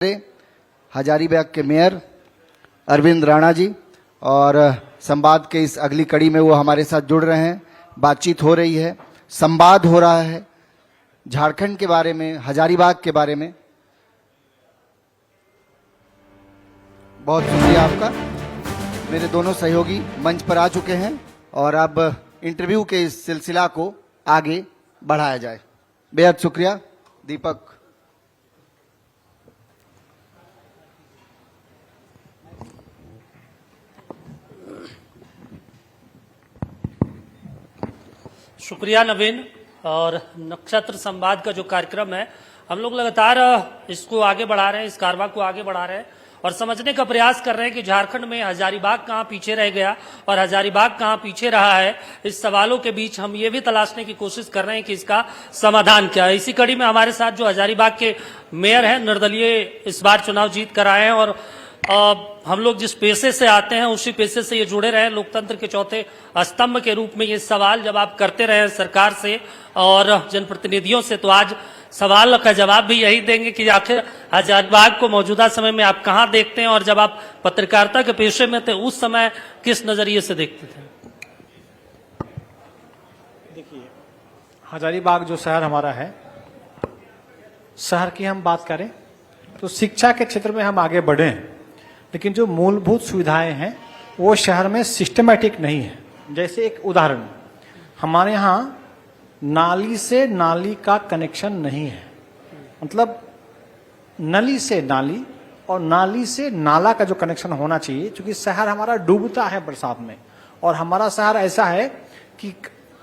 हजारीबाग के मेयर अरविंद राणा जी और संवाद के इस अगली कड़ी में वो हमारे साथ जुड़ रहे हैं। बातचीत हो रही है, संवाद हो रहा है झारखंड के बारे में, हजारीबाग के बारे में। बहुत शुक्रिया आपका। मेरे दोनों सहयोगी मंच पर आ चुके हैं और अब इंटरव्यू के इस सिलसिला को आगे बढ़ाया जाए। बेहद शुक्रिया दीपक। शुक्रिया नवीन। और नक्षत्र संवाद का जो कार्यक्रम है, हम लोग लगातार इसको आगे बढ़ा रहे हैं, इस कारवा को आगे बढ़ा रहे हैं और समझने का प्रयास कर रहे हैं कि झारखंड में हजारीबाग कहाँ पीछे रह गया और हजारीबाग कहाँ पीछे रहा है। इस सवालों के बीच हम ये भी तलाशने की कोशिश कर रहे हैं कि इसका समाधान क्या है। इसी कड़ी में हमारे साथ जो हजारीबाग के मेयर हैं, निर्दलीय इस बार चुनाव जीत कर आए हैं और हम लोग जिस पेशे से आते हैं उसी पेशे से ये जुड़े रहे, लोकतंत्र के चौथे स्तंभ के रूप में ये सवाल जब आप करते रहे सरकार से और जनप्रतिनिधियों से, तो आज सवाल का जवाब भी यही देंगे कि आखिर हजारीबाग को मौजूदा समय में आप कहां देखते हैं और जब आप पत्रकारिता के पेशे में थे उस समय किस नजरिए से देखते थे? देखिए, हजारीबाग जो शहर हमारा है, शहर की हम बात करें तो शिक्षा के क्षेत्र में हम आगे बढ़े हैं, लेकिन जो मूलभूत सुविधाएं हैं वो शहर में सिस्टमैटिक नहीं है। जैसे एक उदाहरण, हमारे यहाँ नाली से नाली का कनेक्शन नहीं है। मतलब नली से नाली और नाली से नाला का जो कनेक्शन होना चाहिए, क्योंकि शहर हमारा डूबता है बरसात में और हमारा शहर ऐसा है कि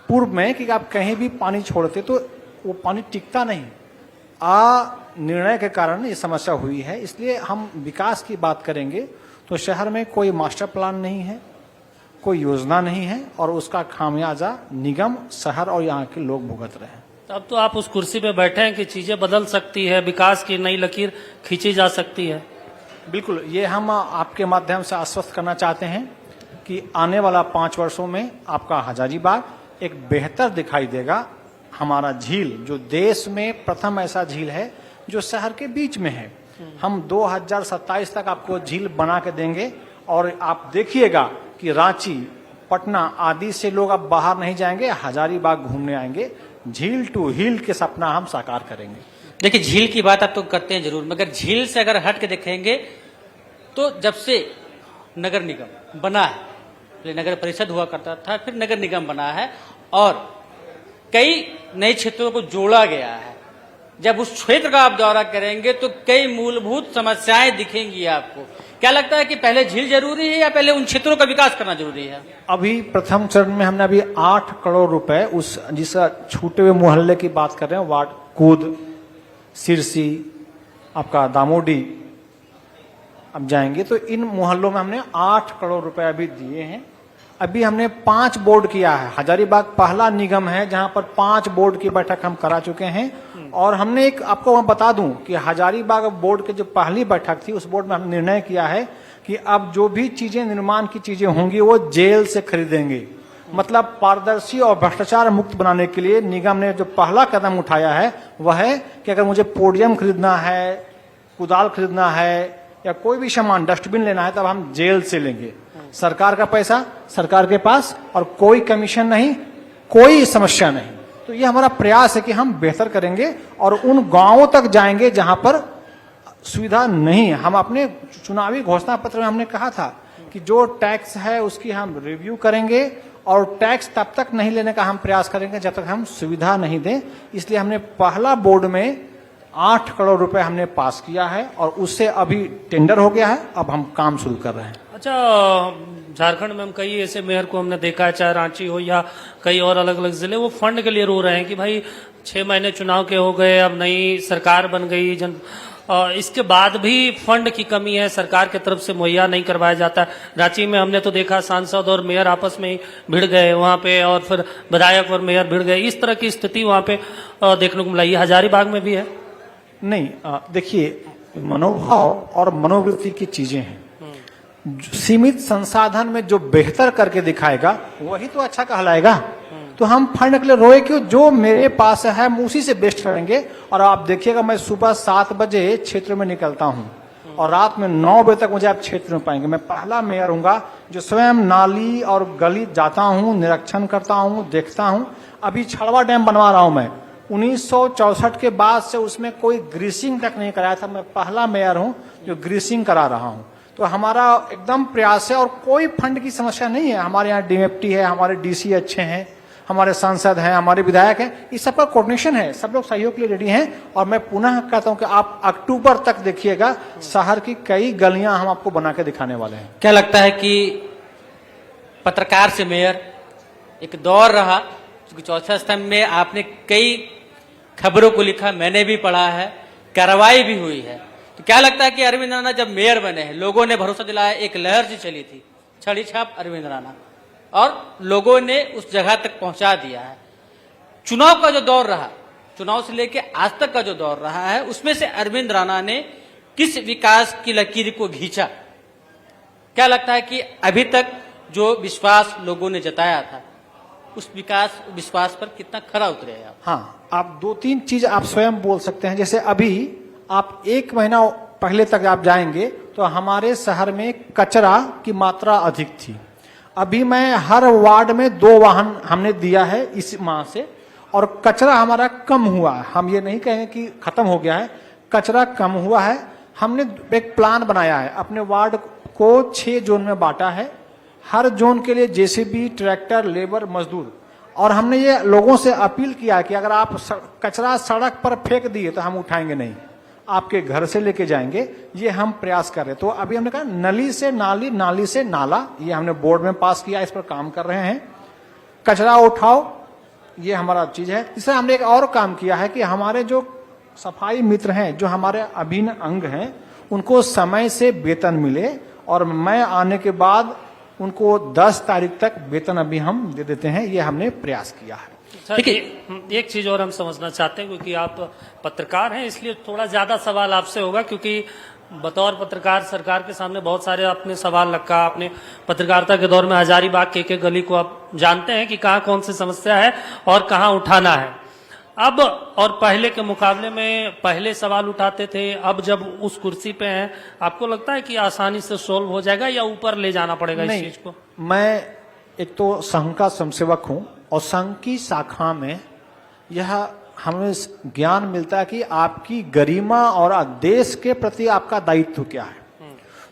पूर्व में कि आप कहीं भी पानी छोड़ते तो वो पानी टिकता नहीं। निर्णय के कारण ये समस्या हुई है। इसलिए हम विकास की बात करेंगे तो शहर में कोई मास्टर प्लान नहीं है, कोई योजना नहीं है और उसका खामियाजा निगम, शहर और यहाँ के लोग भुगत रहे हैं। अब तो आप उस कुर्सी पे बैठे हैं कि चीजें बदल सकती है, विकास की नई लकीर खींची जा सकती है। बिल्कुल, ये हम आपके माध्यम से आश्वस्त करना चाहते हैं कि आने वाला 5 वर्षों में आपका हजारीबाग एक बेहतर दिखाई देगा। हमारा झील जो देश में प्रथम ऐसा झील है जो शहर के बीच में है, हम 2027 तक आपको झील बना के देंगे और आप देखिएगा कि रांची, पटना आदि से लोग अब बाहर नहीं जाएंगे, हजारीबाग घूमने आएंगे। झील टू हिल के सपना हम साकार करेंगे। देखिए, झील की बात आप तो करते हैं जरूर, मगर झील से अगर हट के देखेंगे तो जब से नगर निगम बना है, पहले नगर परिषद हुआ करता था, फिर नगर निगम बना है और कई नए क्षेत्रों को जोड़ा गया है। जब उस क्षेत्र का आप दौरा करेंगे तो कई मूलभूत समस्याएं दिखेंगी आपको। क्या लगता है कि पहले झील जरूरी है या पहले उन क्षेत्रों का विकास करना जरूरी है? अभी प्रथम चरण में हमने अभी 8 करोड़ रुपए उस जिस छूटे हुए मोहल्ले की बात कर रहे हैं, वार्ड कूद, सिरसी, आपका दामोडी, अब जाएंगे तो इन मोहल्लों में हमने 8 करोड़ रुपए अभी दिए हैं। अभी हमने 5 बोर्ड किया है। हजारीबाग पहला निगम है जहां पर 5 बोर्ड की बैठक हम करा चुके हैं और हमने एक आपको मैं बता दूं कि हजारीबाग बोर्ड की जो पहली बैठक थी उस बोर्ड में हमने निर्णय किया है कि अब जो भी चीजें निर्माण की चीजें होंगी वो जेल से खरीदेंगे। मतलब पारदर्शी और भ्रष्टाचार मुक्त बनाने के लिए निगम ने जो पहला कदम उठाया है वह है कि अगर मुझे पोडियम खरीदना है, कुदाल खरीदना है या कोई भी सामान, डस्टबिन लेना है, तब हम जेल से लेंगे। सरकार का पैसा सरकार के पास और कोई कमीशन नहीं, कोई समस्या नहीं। तो ये हमारा प्रयास है कि हम बेहतर करेंगे और उन गांवों तक जाएंगे जहां पर सुविधा नहीं है। हम अपने चुनावी घोषणा पत्र में हमने कहा था कि जो टैक्स है उसकी हम रिव्यू करेंगे और टैक्स तब तक नहीं लेने का हम प्रयास करेंगे जब तक हम सुविधा नहीं दें। इसलिए हमने पहला बोर्ड में 8 करोड़ रुपए हमने पास किया है और उससे अभी टेंडर हो गया है, अब हम काम शुरू कर रहे हैं। अच्छा, झारखंड में हम कई ऐसे मेयर को हमने देखा है, चाहे रांची हो या कई और अलग अलग जिले, वो फंड के लिए रो रहे हैं कि भाई 6 महीने चुनाव के हो गए, अब नई सरकार बन गई, इसके बाद भी फंड की कमी है, सरकार की तरफ से मुहैया नहीं करवाया जाता। रांची में हमने तो देखा सांसद और मेयर आपस में ही भिड़ गए वहां पे और फिर विधायक और मेयर भिड़ गए, इस तरह की स्थिति वहां पे देखने को मिला। ये हजारीबाग में भी है? नहीं, देखिए, मनोभाव और मनोवृत्ति की चीजें हैं। सीमित संसाधन में जो बेहतर करके दिखाएगा वही तो अच्छा कहलाएगा। तो हम फंड के लिए रोए क्यों? जो मेरे पास है हम उसी से बेस्ट करेंगे। और आप देखिएगा मैं सुबह 7 बजे क्षेत्र में निकलता हूँ और रात में 9 बजे तक मुझे आप क्षेत्र में पाएंगे। मैं पहला मेयर हूँगा जो स्वयं नाली और गली जाता हूँ, निरीक्षण करता हूँ, देखता हूँ। अभी छड़वा डैम बनवा रहा हूँ मैं, 1964 के बाद से उसमें कोई ग्रीसिंग तक नहीं कराया था। मैं पहला मेयर हूँ जो ग्रीसिंग करा रहा हूँ। तो हमारा एकदम प्रयास है और कोई फंड की समस्या नहीं है। हमारे यहाँ डीएफटी है, हमारे डीसी अच्छे हैं, हमारे सांसद हैं, हमारे विधायक हैं, इस सबका कोऑर्डिनेशन है, सब लोग सहयोग के लिए रेडी हैं। और मैं पुनः कहता हूं कि आप अक्टूबर तक देखिएगा, शहर की कई गलियां हम आपको बना के दिखाने वाले हैं। क्या लगता है कि पत्रकार से मेयर एक दौर रहा, क्योंकि चौथा स्तंभ में आपने कई खबरों को लिखा, मैंने भी पढ़ा है, कार्रवाई भी हुई है। तो क्या लगता है कि अरविंद राणा जब मेयर बने हैं, लोगों ने भरोसा दिलाया, एक लहर सी चली थी, छड़ी छाप अरविंद राणा, और लोगों ने उस जगह तक पहुंचा दिया है। चुनाव का जो दौर रहा, चुनाव से लेके आज तक का जो दौर रहा है, उसमें से अरविंद राणा ने किस विकास की लकीर को खींचा? क्या लगता है कि अभी तक जो विश्वास लोगों ने जताया था, उस विश्वास पर कितना खरा उतरे हैं आप? हाँ, आप 2-3 चीज आप स्वयं बोल सकते हैं। जैसे अभी आप 1 महीना पहले तक आप जाएंगे तो हमारे शहर में कचरा की मात्रा अधिक थी। अभी मैं हर वार्ड में 2 वाहन हमने दिया है इस माह से, और कचरा हमारा कम हुआ है। हम ये नहीं कहेंगे कि खत्म हो गया है, कचरा कम हुआ है। हमने एक प्लान बनाया है, अपने वार्ड को 6 जोन में बांटा है, हर जोन के लिए जेसीबी, ट्रैक्टर, लेबर, मजदूर। और हमने ये लोगों से अपील किया कि अगर आप कचरा सड़क पर फेंक दिए तो हम उठाएंगे नहीं, आपके घर से लेके जाएंगे। ये हम प्रयास कर रहे हैं। तो अभी हमने कहा नली से नाली, नाली से नाला, ये हमने बोर्ड में पास किया, इस पर काम कर रहे हैं। कचरा उठाओ, ये हमारा चीज है। इससे हमने एक और काम किया है कि हमारे जो सफाई मित्र हैं, जो हमारे अभिन्न अंग हैं, उनको समय से वेतन मिले। और मैं आने के बाद उनको 10 तारीख तक वेतन अभी हम दे देते हैं, ये हमने प्रयास किया है। सर, एक चीज और हम समझना चाहते हैं, क्योंकि आप पत्रकार हैं, इसलिए थोड़ा ज्यादा सवाल आपसे होगा, क्योंकि बतौर पत्रकार सरकार के सामने बहुत सारे आपने सवाल रखा। आपने पत्रकारिता के दौर में हजारीबाग के एक गली को आप जानते हैं कि कहाँ कौन सी समस्या है और कहाँ उठाना है। अब और पहले के मुकाबले में पहले सवाल उठाते थे, अब जब उस कुर्सी पे हैं, आपको लगता है कि आसानी से सोल्व हो जाएगा या ऊपर ले जाना पड़ेगा इस चीज को? मैं एक तो संघ का स्वयंसेवक हूं और संघ की शाखा में यह हमें ज्ञान मिलता है कि आपकी गरिमा और देश के प्रति आपका दायित्व क्या है।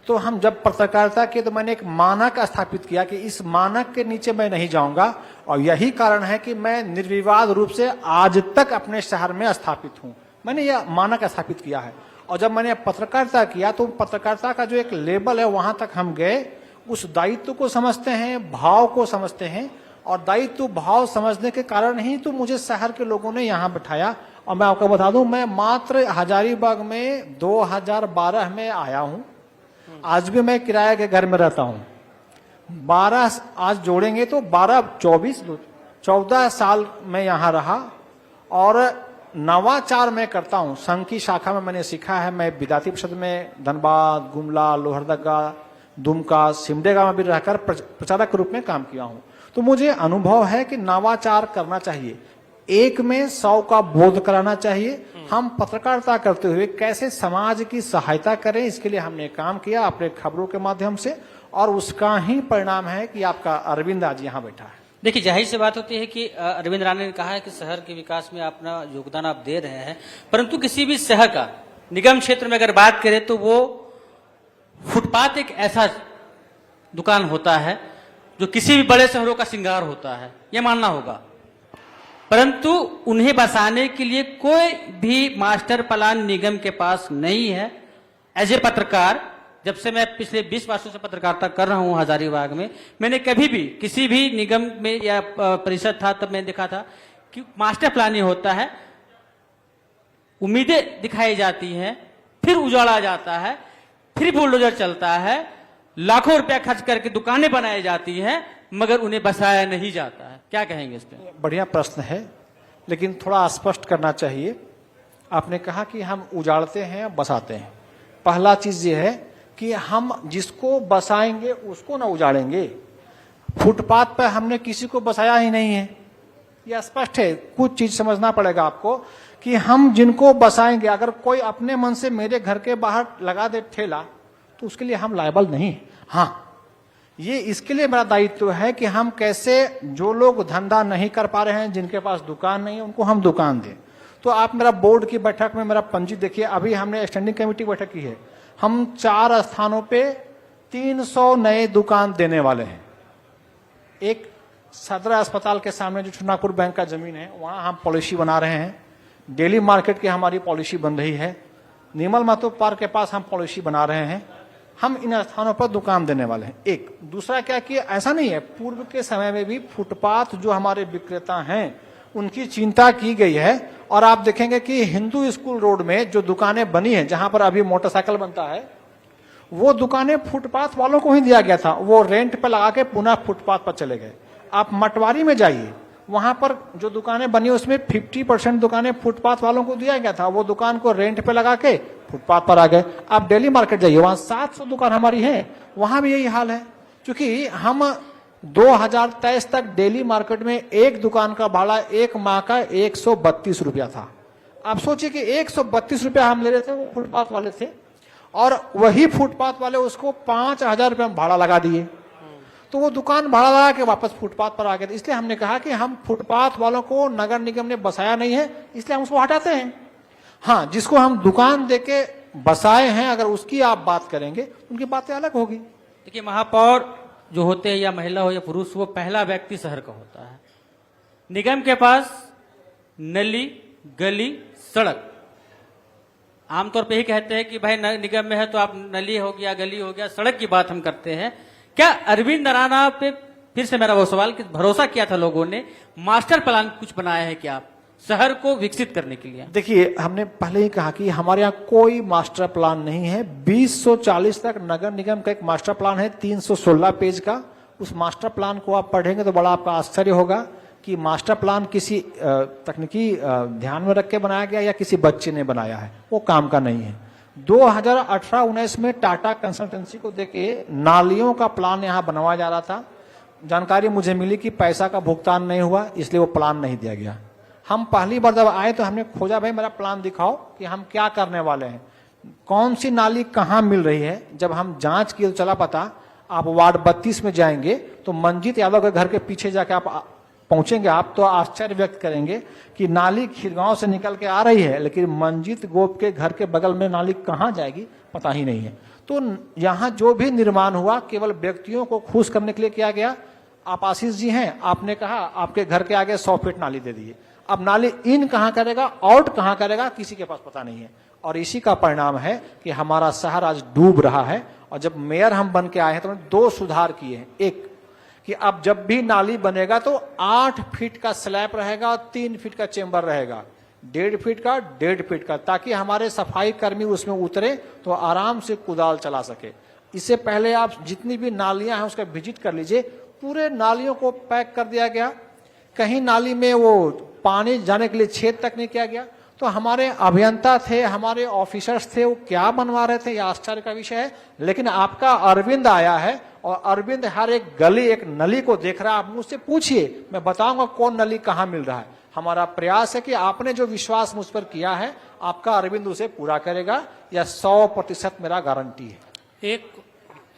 तो हम जब पत्रकारिता के, तो मैंने एक मानक स्थापित किया कि इस मानक के नीचे मैं नहीं जाऊंगा। और यही कारण है कि मैं निर्विवाद रूप से आज तक अपने शहर में स्थापित हूं। मैंने यह मानक स्थापित किया है। और जब मैंने पत्रकारिता किया तो पत्रकारिता का जो एक लेवल है, वहां तक हम गए, उस दायित्व को समझते हैं, भाव को समझते हैं। और दायित्व भाव समझने के कारण ही तो मुझे शहर के लोगों ने यहाँ बिठाया। और मैं आपको बता दूं, मैं मात्र हजारीबाग में 2012 में आया हूं। आज भी मैं किराए के घर में रहता हूं। 12 आज जोड़ेंगे तो 14 साल में यहाँ रहा। और नवाचार मैं करता हूं, संघ की शाखा में मैंने सीखा है। मैं विद्यार्थी परिषद में धनबाद, गुमला, लोहरदगा, दुमका, सिमडेगा में भी रहकर प्रचारक के रूप में काम किया हूं। तो मुझे अनुभव है कि नवाचार करना चाहिए, 1 में 100 का बोध कराना चाहिए। हम पत्रकारिता करते हुए कैसे समाज की सहायता करें, इसके लिए हमने काम किया अपने खबरों के माध्यम से। और उसका ही परिणाम है कि आपका अरविंद आज यहाँ बैठा है। देखिए, जाहिर सी बात होती है कि अरविंद राणा ने कहा है कि शहर के विकास में अपना योगदान आप दे रहे हैं, परंतु किसी भी शहर का निगम क्षेत्र में अगर बात करें तो वो फुटपाथ एक ऐसा दुकान होता है जो किसी भी बड़े शहरों का श्रृंगार होता है, यह मानना होगा। परंतु उन्हें बसाने के लिए कोई भी मास्टर प्लान निगम के पास नहीं है। एज ए पत्रकार, जब से मैं पिछले 20 वर्षों से पत्रकारिता कर रहा हूं हजारीबाग में, मैंने कभी भी किसी भी निगम में या परिषद था तब मैंने देखा था कि मास्टर प्लान ही होता है, उम्मीदें दिखाई जाती हैं, फिर उजाड़ा जाता है, फिर बुलडोजर चलता है, लाखों रुपया खर्च करके दुकानें बनाई जाती हैं, मगर उन्हें बसाया नहीं जाता है। क्या कहेंगे इस पे? बढ़िया प्रश्न है, लेकिन थोड़ा स्पष्ट करना चाहिए। आपने कहा कि हम उजाड़ते हैं, बसाते हैं। पहला चीज ये है कि हम जिसको बसाएंगे उसको ना उजाड़ेंगे। फुटपाथ पर हमने किसी को बसाया ही नहीं है, यह स्पष्ट है। कुछ चीज समझना पड़ेगा आपको कि हम जिनको बसाएंगे, अगर कोई अपने मन से मेरे घर के बाहर लगा दे ठेला तो उसके लिए हम लायबल नहीं हैं। हाँ, ये इसके लिए मेरा दायित्व है कि हम कैसे जो लोग धंधा नहीं कर पा रहे हैं, जिनके पास दुकान नहीं है, उनको हम दुकान दें। तो आप मेरा बोर्ड की बैठक में मेरा पंजी देखिए, अभी हमने स्टैंडिंग कमेटी बैठक की है, हम 4 स्थानों पे 300 नए दुकान देने वाले हैं। एक सदर अस्पताल के सामने जो चुनापुर बैंक का जमीन है, वहां हम पॉलिसी बना रहे हैं। डेली मार्केट की हमारी पॉलिसी बन रही है। निर्मल महतो पार्क के पास हम पॉलिसी बना रहे हैं। हम इन स्थानों पर दुकान देने वाले हैं। एक दूसरा क्या कि ऐसा नहीं है, पूर्व के समय में भी फुटपाथ जो हमारे विक्रेता हैं उनकी चिंता की गई है। और आप देखेंगे कि हिंदू स्कूल रोड में जो दुकानें बनी है, जहां पर अभी मोटरसाइकिल बनता है, वो दुकानें फुटपाथ वालों को ही दिया गया था। वो रेंट पे लगा के पुनः फुटपाथ पर चले गए। आप मटवारी में जाइए, वहां पर जो दुकानें बनी उसमें 50% दुकानें फुटपाथ वालों को दिया गया था। वो दुकान को रेंट पे लगा के फुटपाथ पर आ गए। आप डेली मार्केट जाइए, वहां 700 दुकान हमारी है, वहां भी यही हाल है। क्योंकि हम 2023 तक डेली मार्केट में एक दुकान का भाड़ा एक माह का 132 रुपया था। आप सोचिए कि 132 रुपया हम ले रहे थे, वो फुटपाथ वाले थे, और वही फुटपाथ वाले उसको 5000 रुपया भाड़ा लगा दिए। तो वो दुकान भाड़ा लगा के वापस फुटपाथ पर आ गए। इसलिए हमने कहा कि हम फुटपाथ वालों को नगर निगम ने बसाया नहीं है, इसलिए हम उसको हटाते हैं। हाँ, जिसको हम दुकान देके बसाए हैं, अगर उसकी आप बात करेंगे, उनकी बातें अलग होगी। देखिए, महापौर जो होते हैं, या महिला हो या पुरुष, वो पहला व्यक्ति शहर का होता है। निगम के पास नली, गली, सड़क, आमतौर पे ही कहते हैं कि भाई निगम में है तो आप नली हो गया, गली हो गया, सड़क की बात हम करते हैं। क्या अरविंद राणा पे फिर से मेरा वो सवाल कि भरोसा किया था लोगों ने, मास्टर प्लान कुछ बनाया है क्या शहर को विकसित करने के लिए? देखिए, हमने पहले ही कहा कि हमारे यहाँ कोई मास्टर प्लान नहीं है। 2040 तक नगर निगम का एक मास्टर प्लान है 316 पेज का। उस मास्टर प्लान को आप पढ़ेंगे तो बड़ा आपका आश्चर्य होगा कि मास्टर प्लान किसी तकनीकी ध्यान में रख के बनाया गया या किसी बच्चे ने बनाया है, वो काम का नहीं है। 2018-19 में टाटा कंसल्टेंसी को देके नालियों का प्लान यहाँ बनवाया जा रहा था। जानकारी मुझे मिली कि पैसा का भुगतान नहीं हुआ, इसलिए वो प्लान नहीं दिया गया। हम पहली बार जब आए तो हमने खोजा, भाई मेरा प्लान दिखाओ कि हम क्या करने वाले हैं, कौन सी नाली कहाँ मिल रही है। जब हम जांच किए तो चला पता, आप वार्ड 32 में जाएंगे तो मंजीत यादव के घर के पीछे जाके आप पहुंचेंगे, आप तो आश्चर्य व्यक्त करेंगे कि नाली खीरगांव से निकल के आ रही है, लेकिन मंजीत गोप के घर के बगल में नाली कहाँ जाएगी पता ही नहीं है। तो यहाँ जो भी निर्माण हुआ केवल व्यक्तियों को खुश करने के लिए किया गया। आप आशीष जी हैं, आपने कहा आपके घर के आगे 100 फीट नाली दे दिए। अब नाली इन कहाँ करेगा, आउट कहाँ करेगा, किसी के पास पता नहीं है। और इसी का परिणाम है कि हमारा शहर आज डूब रहा है। और जब मेयर हम बन के आए हैं तो हमने 2 सुधार किए हैं। एक कि अब जब भी नाली बनेगा तो 8 फीट का स्लैब रहेगा और 3 फीट का चेंबर रहेगा, 1.5 फीट का, 1.5 फीट का, ताकि हमारे सफाई कर्मी उसमें उतरे तो आराम से कुदाल चला सके। इससे पहले आप जितनी भी नालियां हैं उसका विजिट कर लीजिए, पूरे नालियों को पैक कर दिया गया। कहीं नाली में वो पानी जाने के लिए छेद तक नहीं किया गया। तो हमारे अभियंता थे, हमारे ऑफिसर्स थे, वो क्या बनवा रहे थे, यह आश्चर्य का विषय है। लेकिन आपका अरविंद आया है और अरविंद हर एक गली, एक नली को देख रहा है। आप मुझसे पूछिए, मैं बताऊंगा कौन नली कहाँ मिल रहा है। हमारा प्रयास है कि आपने जो विश्वास मुझ पर किया है, आपका अरविंद उसे पूरा करेगा, यह 100% मेरा गारंटी है।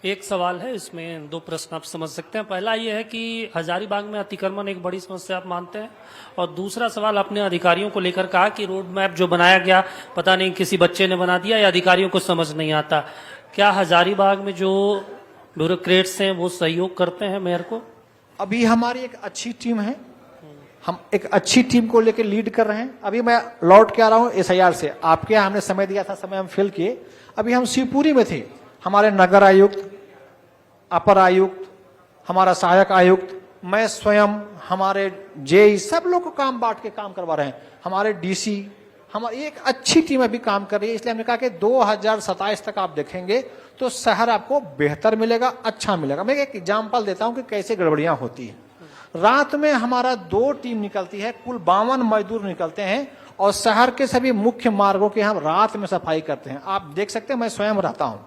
एक सवाल है, इसमें 2 प्रश्न आप समझ सकते हैं। पहला ये है कि हजारीबाग में अतिक्रमण एक बड़ी समस्या आप मानते हैं, और दूसरा सवाल आपने अधिकारियों को लेकर कहा कि रोड मैप जो बनाया गया पता नहीं किसी बच्चे ने बना दिया या अधिकारियों को समझ नहीं आता। क्या हजारीबाग में जो ब्यूरोक्रेट्स हैं वो सहयोग करते हैं मेयर को? अभी हमारी एक अच्छी टीम है, हम एक अच्छी टीम को लेकर लीड कर रहे हैं। अभी मैं लौट के आ रहा हूँ SIR से, आपके यहाँ हमने समय दिया था, समय हम फिल किए। अभी हम शिवपुरी में थे, हमारे नगर आयुक्त, अपर आयुक्त, हमारा सहायक आयुक्त, मैं स्वयं, हमारे जेई, सब लोग को काम बांट के काम करवा रहे हैं। हमारे DC, हमारी एक अच्छी टीम अभी काम कर रही है। इसलिए हमने कहा कि 2027 तक आप देखेंगे तो शहर आपको बेहतर मिलेगा, अच्छा मिलेगा। मैं एक एग्जाम्पल देता हूं कि कैसे गड़बड़ियां होती है। रात में हमारा 2 टीम निकलती है, कुल 52 मजदूर निकलते हैं और शहर के सभी मुख्य मार्गों की हम रात में सफाई करते हैं। आप देख सकते हैं, मैं स्वयं रहता हूं,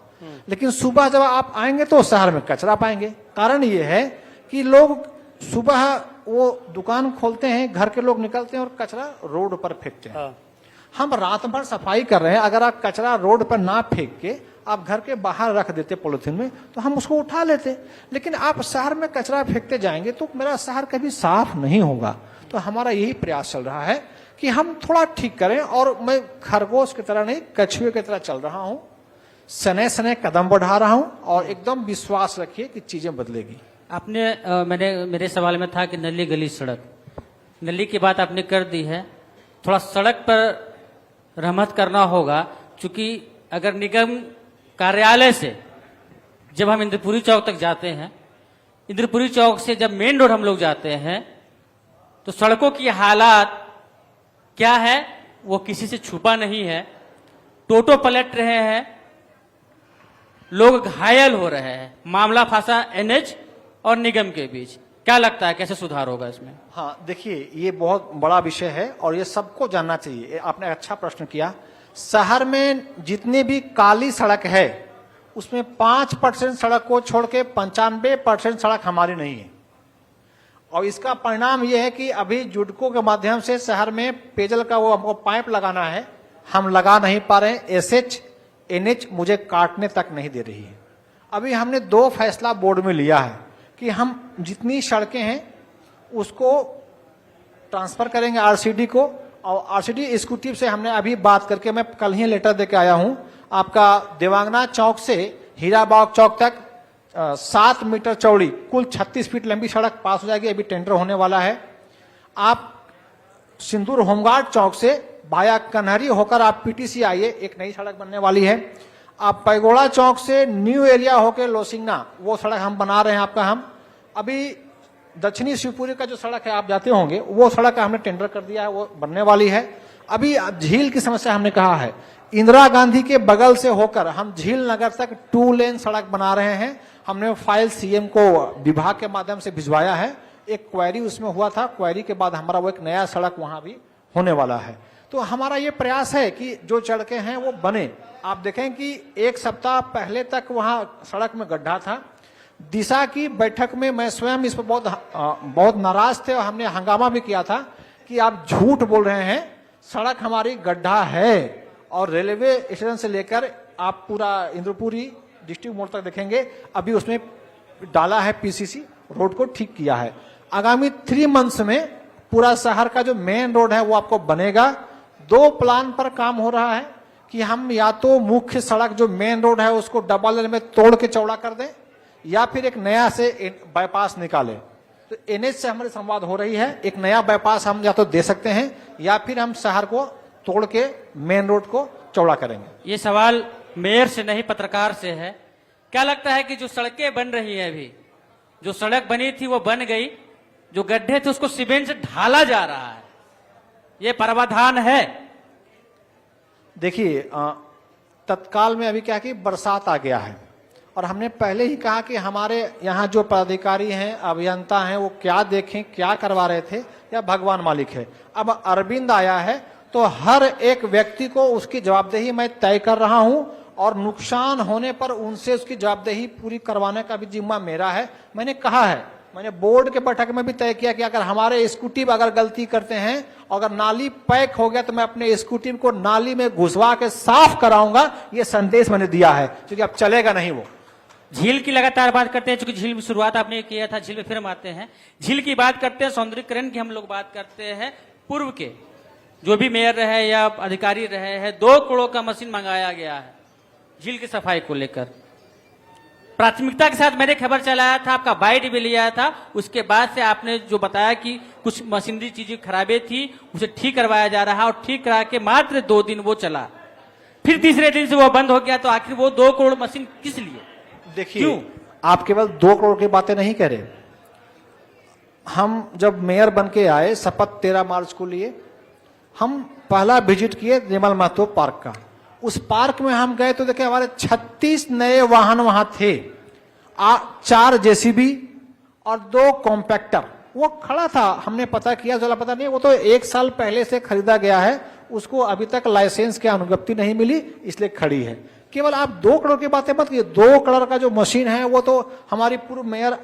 लेकिन सुबह जब आप आएंगे तो शहर में कचरा पाएंगे। कारण ये है कि लोग सुबह वो दुकान खोलते हैं, घर के लोग निकलते हैं और कचरा रोड पर फेंकते हैं। हाँ। हम रात भर सफाई कर रहे हैं, अगर आप कचरा रोड पर ना फेंक के आप घर के बाहर रख देते पॉलिथीन में तो हम उसको उठा लेते, लेकिन आप शहर में कचरा फेंकते जाएंगे तो मेरा शहर कभी साफ नहीं होगा। तो हमारा यही प्रयास चल रहा है कि हम थोड़ा ठीक करें, और मैं खरगोश की तरह नहीं, कछुए की तरह चल रहा हूं, सने सने कदम बढ़ा रहा हूं, और एकदम विश्वास रखिए कि चीजें बदलेगी। आपने मेरे सवाल में था कि नली गली सड़क, नली की बात आपने कर दी है, थोड़ा सड़क पर रहमत करना होगा, क्योंकि अगर निगम कार्यालय से जब हम इंद्रपुरी चौक तक जाते हैं, इंद्रपुरी चौक से जब मेन रोड हम लोग जाते हैं, तो सड़कों की हालात क्या है वो किसी से छुपा नहीं है। टोटो पलट रहे हैं, लोग घायल हो रहे हैं, मामला फंसा एनएच और निगम के बीच। क्या लगता है कैसे सुधार होगा इसमें? हाँ, देखिए ये बहुत बड़ा विषय है और ये सबको जानना चाहिए। आपने अच्छा प्रश्न किया। शहर में जितनी भी काली सड़क है उसमें 5% सड़क को छोड़ के 95% सड़क हमारी नहीं है, और इसका परिणाम यह है कि अभी जुडको के माध्यम से शहर में पेयजल का वो हमको पाइप लगाना है, हम लगा नहीं पा रहे हैं। एसएच एनएच मुझे काटने तक नहीं दे रही है। अभी हमने 2 फैसला बोर्ड में लिया है कि हम जितनी सड़कें हैं उसको ट्रांसफर करेंगे आरसीडी को, और आरसीडी एग्जीक्यूटिव से हमने अभी बात करके, मैं कल ही लेटर देके आया हूं, आपका देवांगना चौक से हीराबाग चौक तक 7 मीटर चौड़ी कुल 36 फीट लंबी सड़क पास हो जाएगी, अभी टेंडर होने वाला है। आप सिंदूर होमगार्ड चौक से भाया कन्हरी होकर आप पीटीसी आइए, एक नई सड़क बनने वाली है। आप पैगोड़ा चौक से न्यू एरिया होकर लोसिंगना, वो सड़क हम बना रहे हैं आपका। हम अभी दक्षिणी शिवपुरी का जो सड़क है आप जाते होंगे, वो सड़क हमने टेंडर कर दिया है, वो बनने वाली है। अभी झील की समस्या हमने कहा है, इंदिरा गांधी के बगल से होकर हम झील नगर तक 2 लेन सड़क बना रहे हैं। हमने फाइल सीएम को विभाग के माध्यम से भिजवाया है, एक क्वेरी उसमें हुआ था, क्वेरी के बाद हमारा वो एक नया सड़क वहां भी होने वाला है। तो हमारा ये प्रयास है कि जो सड़कें हैं वो बने। आप देखें कि 1 सप्ताह पहले तक वहां सड़क में गड्ढा था। दिशा की बैठक में मैं स्वयं इस पर बहुत नाराज थे और हमने हंगामा भी किया था कि आप झूठ बोल रहे हैं, सड़क हमारी गड्ढा है। और रेलवे स्टेशन से लेकर आप पूरा इंद्रपुरी डिस्ट्रिक्ट मोड़ तक देखेंगे, अभी उसमें डाला है पीसीसी, रोड को ठीक किया है। आगामी 3 मंथ्स में पूरा शहर का जो मेन रोड है वो आपको बनेगा। 2 प्लान पर काम हो रहा है कि हम या तो मुख्य सड़क जो मेन रोड है उसको डबल लेन में तोड़ के चौड़ा कर दें, या फिर एक नया से बाईपास निकालें। तो एनएच से हमारी संवाद हो रही है, एक नया बाईपास हम या तो दे सकते हैं या फिर हम शहर को तोड़ के मेन रोड को चौड़ा करेंगे। ये सवाल मेयर से नहीं पत्रकार से है। क्या लगता है कि जो सड़कें बन रही हैं, अभी जो सड़क बनी थी वो बन गई, जो गड्ढे थे उसको सीमेंट से ढाला जा रहा है, ये प्रावधान है? देखिए तत्काल में अभी क्या कि बरसात आ गया है और हमने पहले ही कहा कि हमारे यहाँ जो पदाधिकारी हैं, अभियंता हैं, वो क्या देखें, क्या करवा रहे थे, या भगवान मालिक है। अब अरविंद आया है तो हर एक व्यक्ति को उसकी जवाबदेही मैं तय कर रहा हूं, और नुकसान होने पर उनसे उसकी जवाबदेही पूरी करवाने का भी जिम्मा मेरा है। मैंने कहा है, मैंने बोर्ड के बैठक में भी तय किया कि अगर हमारे एग्जीक्यूटिव अगर गलती करते हैं, अगर नाली पैक हो गया तो मैं अपने एग्जीक्यूटिव को नाली में घुसवा के साफ कराऊंगा। ये संदेश मैंने दिया है, क्योंकि अब चलेगा नहीं वो। झील की लगातार बात करते हैं, चूंकि झील में शुरुआत आपने किया था, झील में फिर हम आते हैं। झील की बात करते हैं, सौंदर्यीकरण की हम लोग बात करते हैं। पूर्व के जो भी मेयर रहे या अधिकारी रहे हैं, 2 करोड़ का मशीन मंगाया गया है झील की सफाई को लेकर। प्राथमिकता के साथ मैंने खबर चलाया था, आपका बाइट भी लिया था। उसके बाद से आपने जो बताया कि कुछ मशीनरी चीजें खराबे थी, उसे ठीक करवाया जा रहा है, और ठीक करा के मात्र 2 दिन वो चला, फिर तीसरे दिन से वो बंद हो गया। तो आखिर वो 2 करोड़ मशीन किस लिए? देखिए, आप केवल 2 करोड़ की बातें नहीं कह रहे। हम जब मेयर बन के आए, शपथ 13 मार्च को लिए, हम पहला विजिट किए निर्मल महतो पार्क का। उस पार्क में हम गए तो देखे हमारे 36 नए वाहन वहां थे, 4 जेसीबी और 2 कॉम्पैक्टर वो खड़ा था। हमने पता किया, जरा पता नहीं, वो तो 1 साल पहले से खरीदा गया है, उसको अभी तक लाइसेंस की अनुज्ञप्ति नहीं मिली, इसलिए खड़ी है। केवल आप 2 करोड़ की बातें मत कीजिए। 2 करोड़ का जो मशीन है वो तो हमारी पूर्व मेयर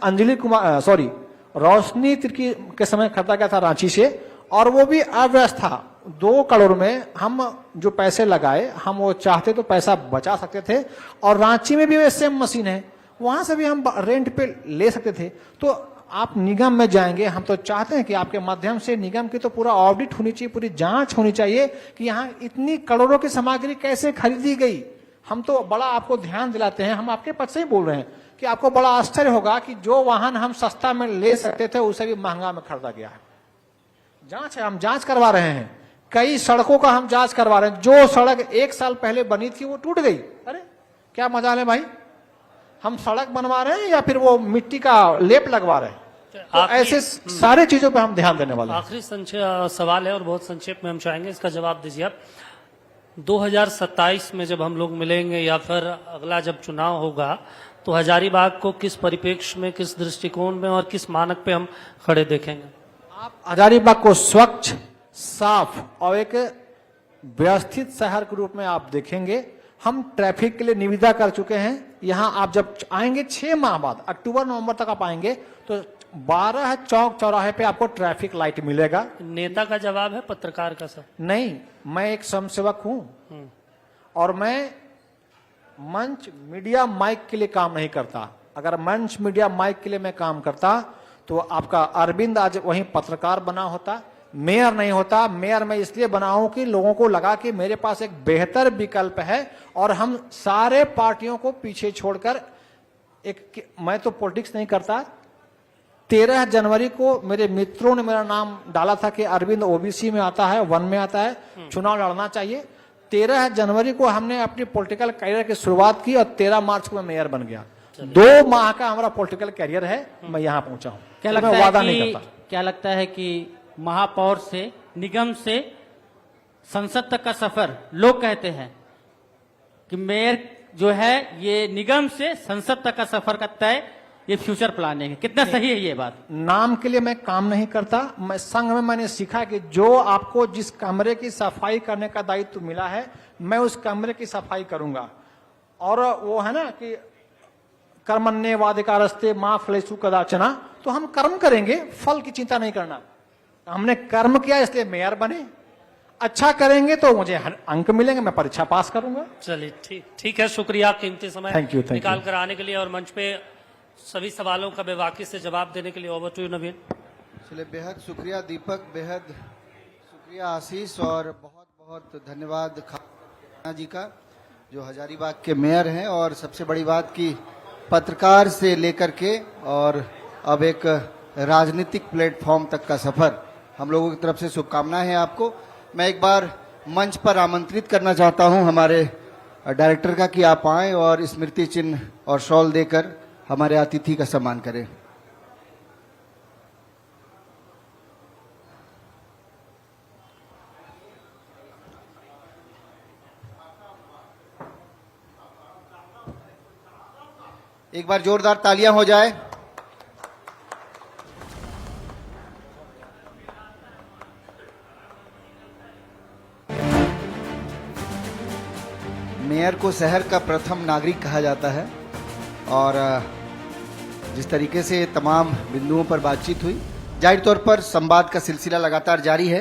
रोशनी तिर्की के समय खरीदा गया था रांची से, और वो भी अव्यवस्था 2 करोड़ में हम जो पैसे लगाए, हम वो चाहते तो पैसा बचा सकते थे, और रांची में भी वैसे सेम मशीन है, वहां से भी हम रेंट पे ले सकते थे। तो आप निगम में जाएंगे, हम तो चाहते हैं कि आपके माध्यम से निगम की तो पूरा ऑडिट होनी चाहिए, पूरी जांच होनी चाहिए कि यहाँ इतनी करोड़ों की सामग्री कैसे खरीदी गई। हम तो बड़ा आपको ध्यान दिलाते हैं, हम आपके पद से ही बोल रहे हैं कि आपको बड़ा आश्चर्य होगा कि जो वाहन हम सस्ता में ले सकते थे उसे भी महंगा में खरीदा गया है। जांच है, हम जांच करवा रहे हैं, कई सड़कों का हम जांच करवा रहे हैं। जो सड़क 1 साल पहले बनी थी वो टूट गई। अरे क्या मजाल है भाई, हम सड़क बनवा रहे हैं या फिर वो मिट्टी का लेप लगवा रहे हैं? तो ऐसे सारे चीजों पे हम ध्यान देने वाले हैं। आखिरी सवाल है और बहुत संक्षेप में हम चाहेंगे इसका जवाब दीजिए आप। 2027 में जब हम लोग मिलेंगे या फिर अगला जब चुनाव होगा तो हजारीबाग को किस परिप्रेक्ष्य में, किस दृष्टिकोण में और किस मानक पे हम खड़े देखेंगे? आप हजारीबाग को स्वच्छ, साफ और एक व्यवस्थित शहर के रूप में आप देखेंगे। हम ट्रैफिक के लिए निविदा कर चुके हैं। यहाँ आप जब आएंगे 6 माह बाद, अक्टूबर नवंबर तक आप आएंगे तो 12 चौक चौराहे पे आपको ट्रैफिक लाइट मिलेगा। नेता का जवाब है पत्रकार का सर? नहीं, मैं एक स्वयंसेवक हूं और मैं मंच मीडिया माइक के लिए काम नहीं करता। अगर मंच मीडिया माइक के लिए मैं काम करता तो आपका अरविंद आज वहीं पत्रकार बना होता, मेयर नहीं होता। मेयर मैं इसलिए बना हूं कि लोगों को लगा कि मेरे पास एक बेहतर विकल्प है और हम सारे पार्टियों को पीछे छोड़कर मैं तो पॉलिटिक्स नहीं करता। 13 जनवरी को मेरे मित्रों ने मेरा नाम डाला था कि अरविंद ओबीसी में आता है, 1 में आता है, चुनाव लड़ना चाहिए। 13 जनवरी को हमने अपनी पॉलिटिकल कैरियर की शुरुआत की और 13 मार्च को मैं मेयर बन गया। 2 माह का हमारा पॉलिटिकल कैरियर है, मैं यहाँ पहुंचा हूँ। क्या लगता है कि महापौर से, निगम से संसद तक का सफर, लोग कहते हैं कि मेयर जो है ये निगम से संसद तक का सफर का तय, ये फ्यूचर प्लानिंग है, कितना सही है ये बात? नाम के लिए मैं काम नहीं करता। मैं संघ में मैंने सीखा कि जो आपको जिस कमरे की सफाई करने का दायित्व मिला है, मैं उस कमरे की सफाई करूंगा। और वो है ना कि कर्मण्येवाधिकारस्ते मां फलेषु कदाचन, तो हम कर्म करेंगे, फल की चिंता नहीं करना। हमने कर्म किया इसलिए मेयर बने, अच्छा करेंगे तो मुझे अंक मिलेंगे, मैं परीक्षा पास करूंगा। चलिए ठीक है, शुक्रिया कीमती समय थैंक यू निकाल कर आने के लिए और मंच पे सभी सवालों का बेबाकी से जवाब देने के लिए। ओवर टू यू नवीन। चलिए, बेहद शुक्रिया दीपक, बेहद शुक्रिया आशीष, और बहुत बहुत धन्यवाद खाना जी का जो हजारीबाग के मेयर हैं। और सबसे बड़ी बात कि पत्रकार से लेकर के और अब एक राजनीतिक प्लेटफॉर्म तक का सफर, हम लोगों की तरफ से शुभकामनाएं हैं आपको। मैं एक बार मंच पर आमंत्रित करना चाहता हूं हमारे डायरेक्टर का कि आप आएं और स्मृति चिन्ह और शॉल देकर हमारे अतिथि का सम्मान करें। एक बार जोरदार तालियां हो जाए। मेयर को शहर का प्रथम नागरिक कहा जाता है और जिस तरीके से तमाम बिंदुओं पर बातचीत हुई, जाहिर तौर पर संवाद का सिलसिला लगातार जारी है।